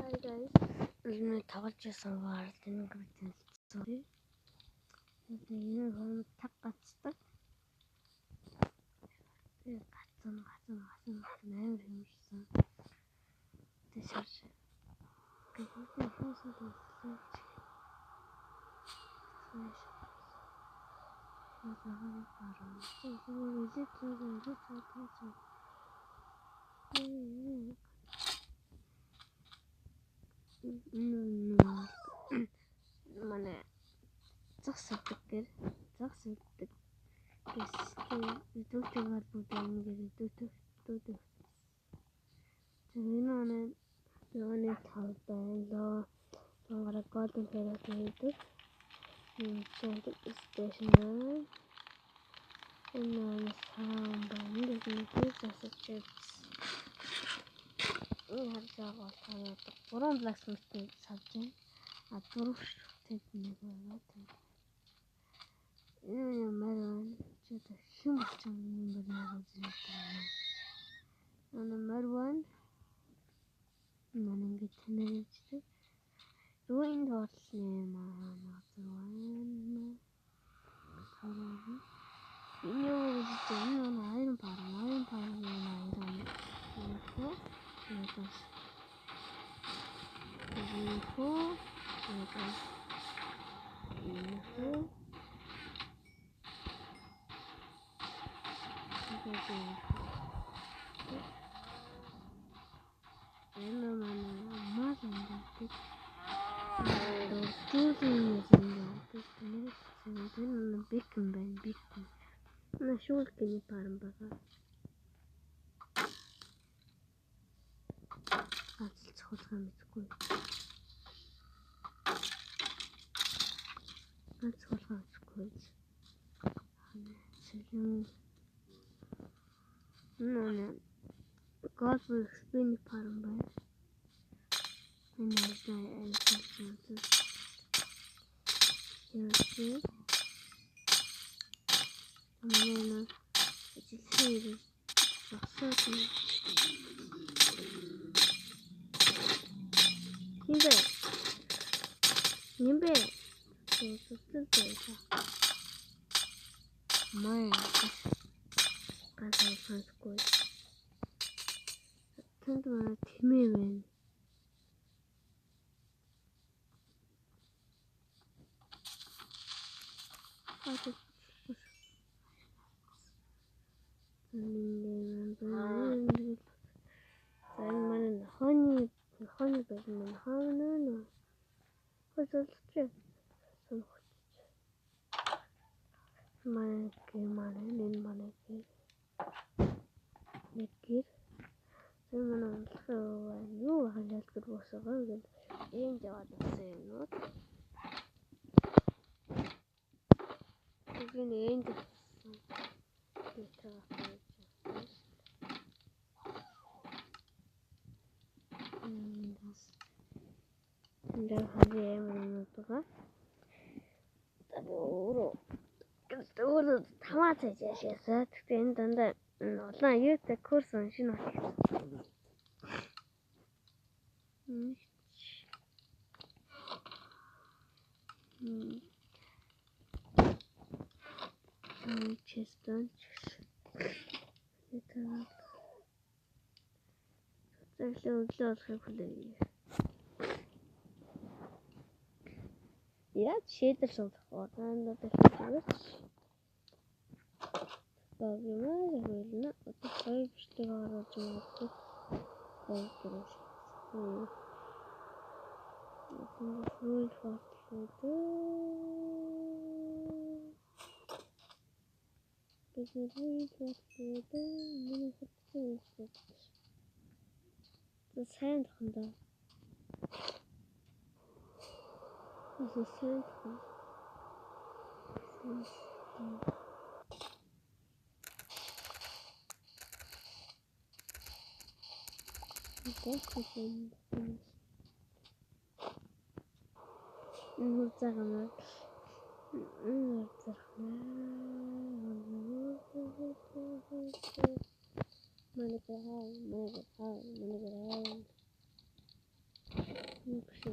Hi guys, मैं थोड़ा जैसा वार्तन करते हैं sorry. ये हम तक कच्चा ये कच्चा नहीं रही तो सच किसी को ऐसा माने засагдаг гэс дүүтэйгээр бүдэн гэдэг дүүтэй. Тэний талбай лоо golden parrot гэдэг station энэ саамбан гэдэг засагч харжаагаа танаад 3 blacksmith савж а 4 тэнд нэг байна. Энэ марван ч хэм болчихсон юм байна гэж байна. Марван ингээд тэнэгчтэй рууин доотлын марван iron шүүлкэний парам байгаа. Ажил цохолгоо мэдгүй. God will explain парам байна. Nimbe Maya Kasai Tanda Timmy honey bedman honey what's all strip so Nikir so you have good was a good enjoy the same not even angel Тамаатай яшаасаа тэгтээ энэ дандаа улаан юутай курс шинэ честон это өглөө хөлөө яа шийдэл суулгах надад хэлж Bagimaz Vilna the 5 star Jumatu the sand Honda. This is sand. Нипши.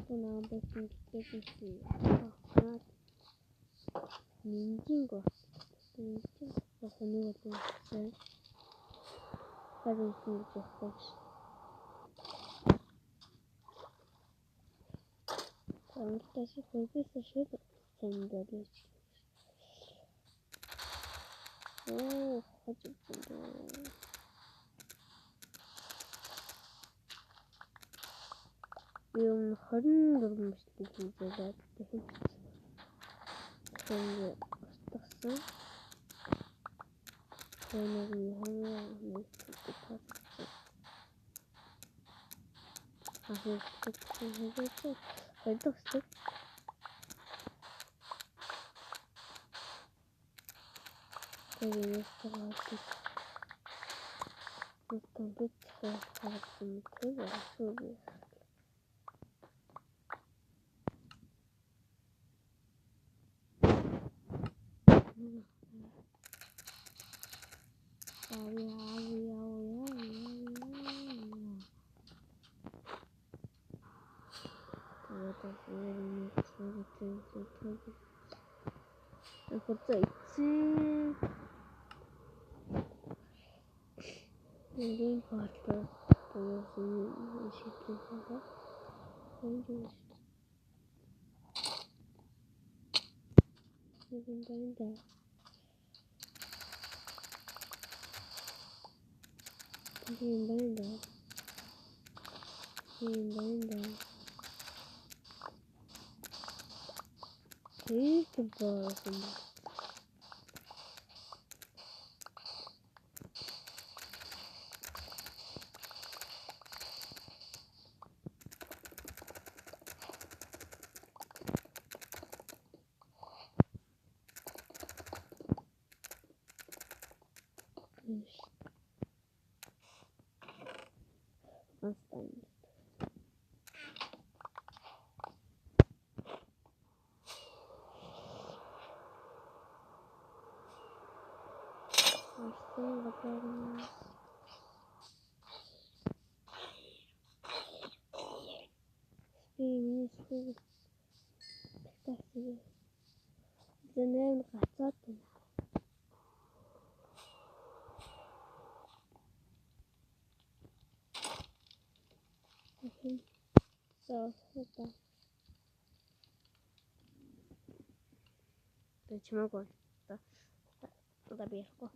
Тэнаа бэтэн гэжсэн. Аа. Ниндинго. Ниндинго хоногдсон. Харин бохож. Тааши хөөс шууд сэндэлж. Оо, хожигдсон. Yung 24 мөчтэй хийгээд тэгсэн. Тэгээд устгасан. Тэгээд нэг тассан. Ахыг хийгээд хайдагсан. Тэгээд ястагаас компьютер харагдсан мэт асуув. Forza içi Neden farklı boyasını eşitliğinde hangi Neden de Hiç boyasını Останется. Что готовим? Спи, представь себе. Это, наверное, красота. Все, это. Почему? Да, доберку.